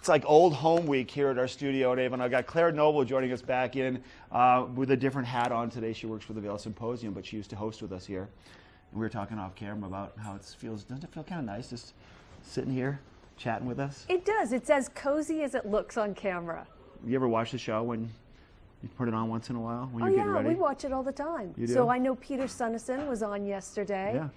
It's like old home week here at our studio in Avon. I've got Claire Noble joining us back in with a different hat on today. She works for the Vail Symposium, but she used to host with us here. And we were talking off camera about how it feels. Doesn't it feel kind of nice just sitting here chatting with us? It does. It's as cozy as it looks on camera. You ever watch the show when you put it on once in a while when Oh you're getting yeah, ready? we watch it all the time. You do? So I know Peter Sunnison was on yesterday. Yeah.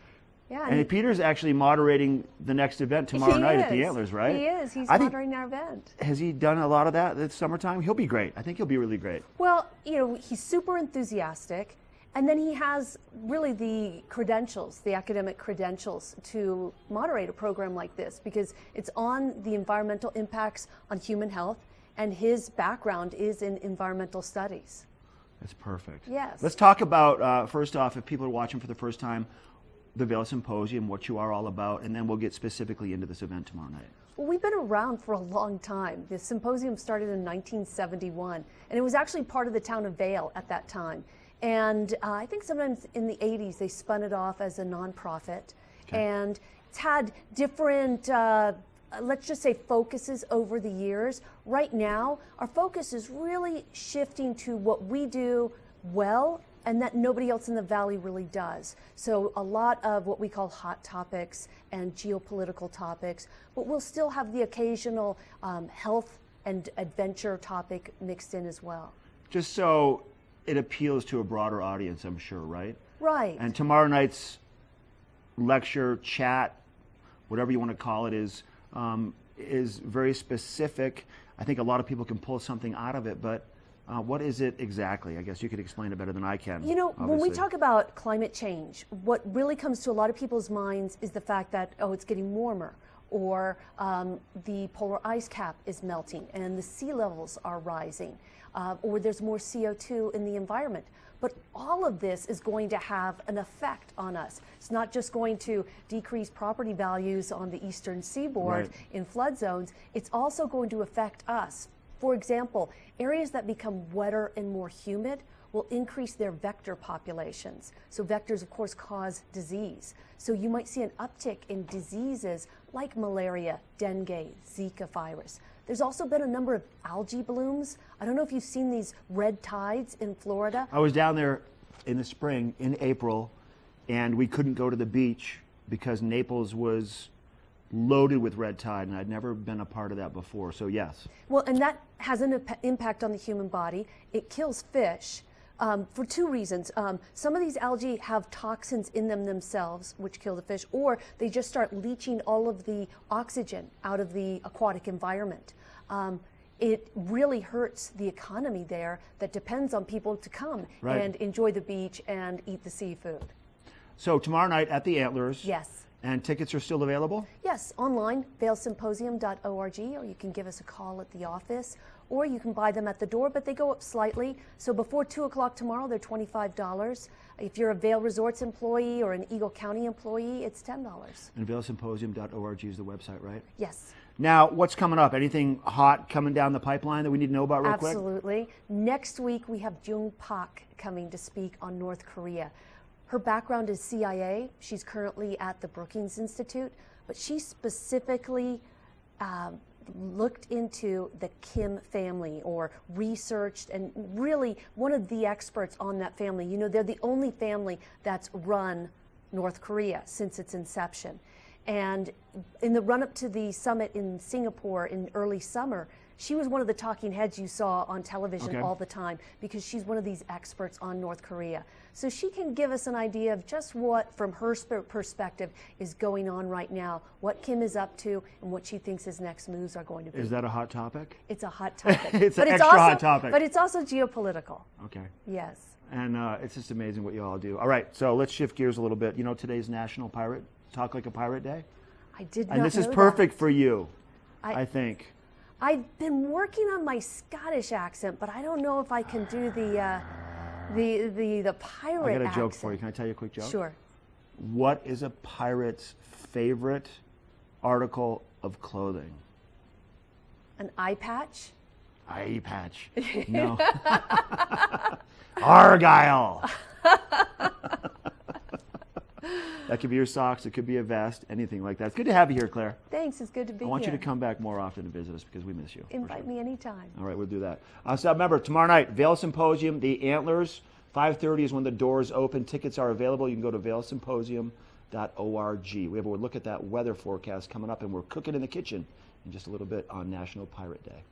Yeah, And Peter's actually moderating the next event tomorrow night at the Antlers, right? He is. He's I think- moderating our event. Has he done a lot of that this summertime? He'll be great. I think he'll be really great. Well, you know, he's super enthusiastic, and then he has really the credentials, the academic credentials to moderate a program like this because it's on the environmental impacts on human health, and his background is in environmental studies. That's perfect. Yes. Let's talk about, first off, if people are watching for the first time, the Vail Symposium, what you are all about, and then we'll get specifically into this event tomorrow night. Well, we've been around for a long time. The symposium started in 1971, and it was actually part of the town of Vail at that time. And I think sometimes in the 80s they spun it off as a nonprofit, and it's had different, let's just say, focuses over the years. Right now, our focus is really shifting to what we do well and that nobody else in the Valley really does. So a lot of what we call hot topics and geopolitical topics, but we'll still have the occasional health and adventure topic mixed in as well. Just so it appeals to a broader audience, I'm sure, right? Right. And tomorrow night's lecture, chat, whatever you want to call it, is very specific. I think a lot of people can pull something out of it, but what is it exactly? I guess you could explain it better than I can. You know, when we obviously. talk about climate change, what really comes to a lot of people's minds is the fact that, oh, it's getting warmer, or the polar ice cap is melting and the sea levels are rising, or there's more CO2 in the environment. But all of this is going to have an effect on us. It's not just going to decrease property values on the eastern seaboard in flood zones, it's also going to affect us. For example, areas that become wetter and more humid will increase their vector populations. So vectors, of course, cause disease. So you might see an uptick in diseases like malaria, dengue, Zika virus. There's also been a number of algae blooms. I don't know if you've seen these red tides in Florida. I was down there in the spring, in April, and we couldn't go to the beach because Naples was loaded with red tide, and I'd never been a part of that before, so yes. Well, and that has an impact on the human body. It kills fish for two reasons. Some of these algae have toxins in them themselves, which kill the fish, or they just start leaching all of the oxygen out of the aquatic environment. It really hurts the economy there that depends on people to come and enjoy the beach and eat the seafood. So tomorrow night at the Antlers. Yes. And tickets are still available? Yes, online, vailsymposium.org, or you can give us a call at the office, or you can buy them at the door, but they go up slightly. So before 2 o'clock tomorrow, they're $25. If you're a Vail Resorts employee or an Eagle County employee, it's $10. And vailsymposium.org is the website, right? Yes. Now, what's coming up? Anything hot coming down the pipeline that we need to know about real quick? Absolutely. Next week, we have Jung Pak coming to speak on North Korea. Her background is CIA. She's currently at the Brookings Institute, but she specifically looked into the Kim family, or researched, and really one of the experts on that family. You know, they're the only family that's run North Korea since its inception. And in the run-up to the summit in Singapore in early summer, she was one of the talking heads you saw on television all the time, because she's one of these experts on North Korea. So she can give us an idea of just what, from her perspective, is going on right now, what Kim is up to, and what she thinks his next moves are going to be. Is that a hot topic? It's a hot topic. It's an extra hot topic. But it's also geopolitical. Okay. Yes. And it's just amazing what you all do. All right, so let's shift gears a little bit. You know, today's National Talk Like a Pirate Day? I did not And this know is perfect that. for you, I think. I've been working on my Scottish accent, but I don't know if I can do the pirate accent. I got a joke for you. Can I tell you a quick joke? Sure. What is a pirate's favorite article of clothing? An eye patch? Eye patch. No. Argyle. That could be your socks. It could be a vest. Anything like that. It's good to have you here, Claire. Thanks. It's good to be here. I want you to come back more often and visit us because we miss you. Invite me anytime. All right, we'll do that. So remember, tomorrow night, Vail Symposium, the Antlers, 5:30 is when the doors open. Tickets are available. You can go to vailsymposium.org. We have a look at that weather forecast coming up, and we're cooking in the kitchen in just a little bit on National Pirate Day.